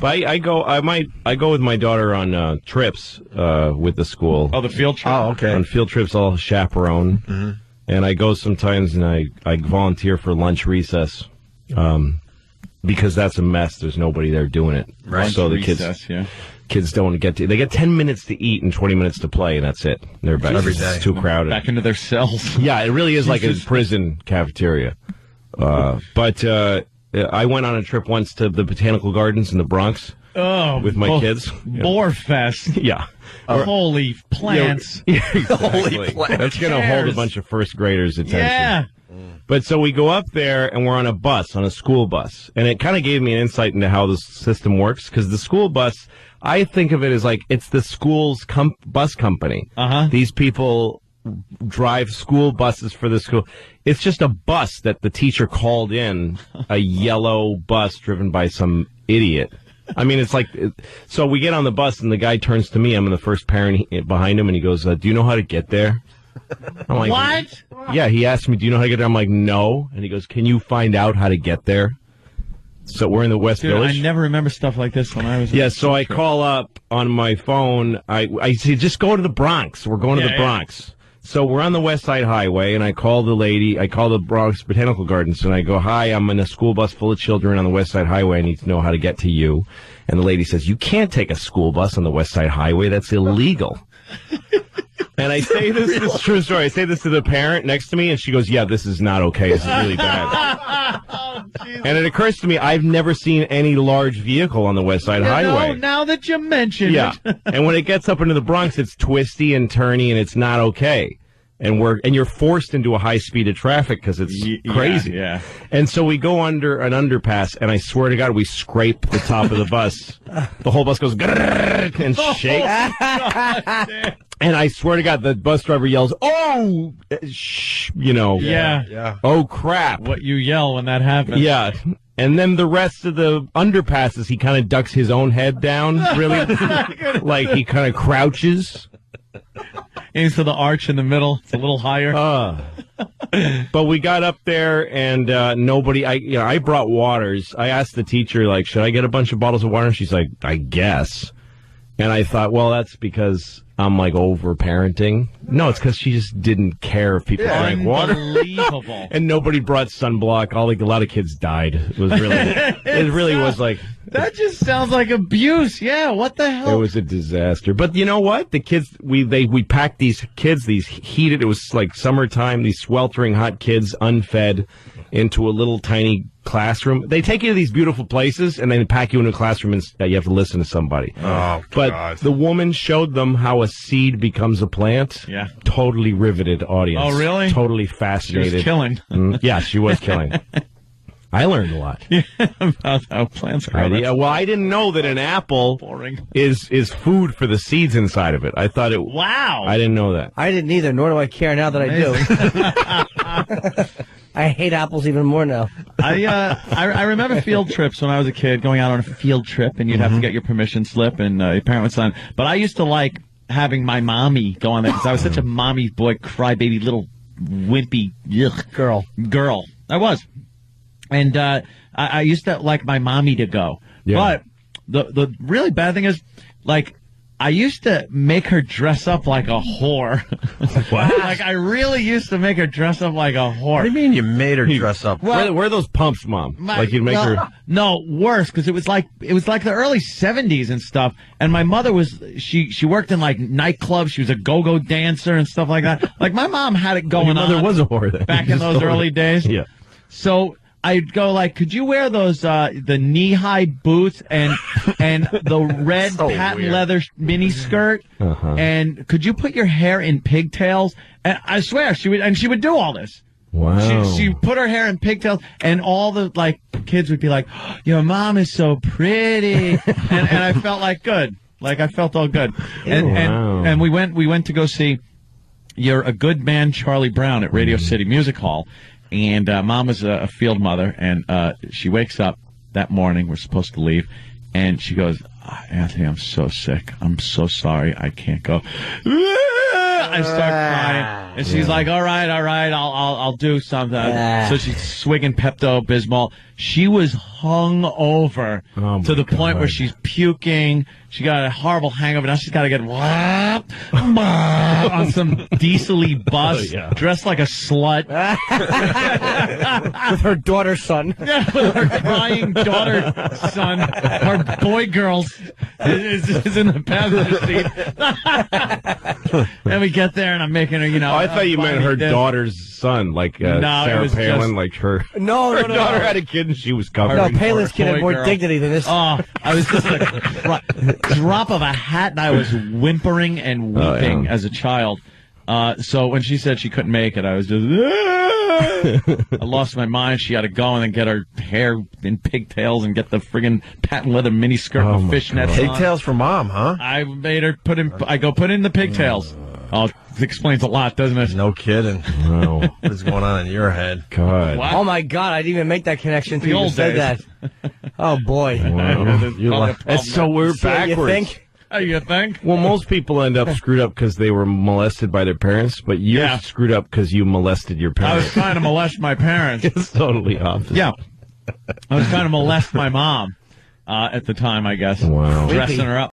But I go with my daughter on trips with the school. Oh, the field trip. Oh, okay. On field trips, I'll chaperone, and I go sometimes, and I volunteer for lunch recess, because that's a mess. There's nobody there doing it. Right. So the Recess, kids don't get to. They get 10 minutes to eat and 20 minutes to play, and that's it. They're back. Every day. It's too crowded. Back into their cells. Yeah, it really is like a prison cafeteria. But I went on a trip once to the botanical gardens in the Bronx with my kids. Boar Fest. Yeah. Holy plants. Yeah, exactly. Holy plants. That's going to hold a bunch of first graders' attention. Yeah. But so we go up there, and we're on a school bus. And it kind of gave me an insight into how the system works, because the school bus, I think of it as like it's the school's bus company. Uh-huh. These people drive school buses for the school. It's just a bus that the teacher called in, a yellow bus driven by some idiot. I mean, it's like, so we get on the bus, and the guy turns to me. I'm the first parent behind him, and he goes, do you know how to get there? I'm like, What? Yeah, he asked me, do you know how to get there? I'm like, no. And he goes, can you find out how to get there? So we're in the West Village. I never remember stuff like this when I was. Yeah, so I call up on my phone. I say, just go to the Bronx. We're going to the Bronx. So we're on the West Side Highway, and I call the Bronx Botanical Gardens, and I go, hi, I'm in a school bus full of children on the West Side Highway. I need to know how to get to you. And the lady says, you can't take a school bus on the West Side Highway. That's illegal. And I say this is a true story. I say this to the parent next to me, and she goes, yeah, this is not okay. This is really bad. And it occurs to me, I've never seen any large vehicle on the West Side Highway. Now that you mention it. And when it gets up into the Bronx, it's twisty and turny, and it's not okay. And you're forced into a high speed of traffic because it's crazy. Yeah. And so we go under an underpass, and I swear to God, we scrape the top of the bus. The whole bus goes and shakes. And I swear to God, the bus driver yells, "Oh, Yeah. Oh crap!" What you yell when that happens? Yeah. And then the rest of the underpasses, he kind of ducks his own head down, really, like he kind of crouches. Into the arch in the middle. It's a little higher. But we got up there, and nobody. I brought waters. I asked the teacher, like, should I get a bunch of bottles of water? And she's like, I guess. And I thought, well, that's because I'm like over parenting. No, it's because she just didn't care if people drank water. Unbelievable. And nobody brought sunblock. A lot of kids died. It was really, it really was like. That just sounds like abuse. Yeah, what the hell? It was a disaster. But you know what? The kids, we packed these kids, these heated, it was like summertime, these sweltering hot kids, unfed, into a little tiny classroom. They take you to these beautiful places, and then pack you into a classroom, and you have to listen to somebody. Oh, but God. the woman showed them how a seed becomes a plant. Yeah. Totally riveted audience. Oh, really? Totally She fascinated. was killing. Yeah, she was killing. I learned a lot. About how plants grow. Well, I didn't know that an apple Boring. is food for the seeds inside of it. I thought it. Wow. I didn't know that. I didn't either, nor do I care now that I do. I hate apples even more now. I remember field trips when I was a kid, going out on a field trip, and you'd have to get your permission slip, and your parent would sign. But I used to like having my mommy go on there, because I was such a mommy's boy, crybaby, little wimpy girl. I was. And I used to like my mommy to go. Yeah. But the really bad thing is, like, I used to make her dress up like a whore. What? Like, I really used to make her dress up like a whore. What do you mean you made her dress up? Well, where are those pumps, Mom? Like you'd make her. No, worse, because it was like the early 70s and stuff. And my mother was she worked in like nightclubs. She was a go-go dancer and stuff like that. Like my mom had it going Your mother on. was a whore then. Back in those early days. Yeah. So I'd go like, could you wear those the knee-high boots and the red patent leather mini skirt? Uh-huh. And could you put your hair in pigtails? And I swear she would do all this. Wow. She put her hair in pigtails, and all the like kids would be like, oh, "Your mom is so pretty," and I felt like good, like I felt all good. And we went to go see A Good Man, Charlie Brown at Radio City Music Hall. And Mom was a field mother, and she wakes up that morning. We're supposed to leave, and she goes, Anthony, I'm so sick. I'm so sorry. I can't go. I start crying, and she's like, all right, I'll do something. So she's swigging Pepto-Bismol. She was hung over to the point where she's puking. She got a horrible hangover. Now she's got to get on some diesel-y bus, dressed like a slut. With her daughter's son. Yeah, with her crying daughter, son. Her boy girl is in the passenger seat. And we get there, and I'm making her, I thought you meant her daughter's son, like Sarah Palin, like her. No, her daughter had a kid, and she was covered. No, Palin's kid had more dignity than this. Oh, I was just a drop of a hat, and I was whimpering and weeping as a child. So when she said she couldn't make it, I was just, I lost my mind. She had to go and then get her hair in pigtails and get the friggin' patent leather mini skirt with fishnets on. Pigtails for mom, huh? I made her put in the pigtails. Oh, it explains a lot, doesn't it? No kidding. No. What's going on in your head? God. What? Oh my God! I didn't even make that connection. The old said days. that. Oh boy. That's so weird backwards. You think? Oh, you think? Well, most people end up screwed up because they were molested by their parents, but you're screwed up because you molested your I parents. was trying to molest my parents. It's totally opposite. Yeah. I was trying to molest my mom at the time, I guess. Wow. Dressing her up.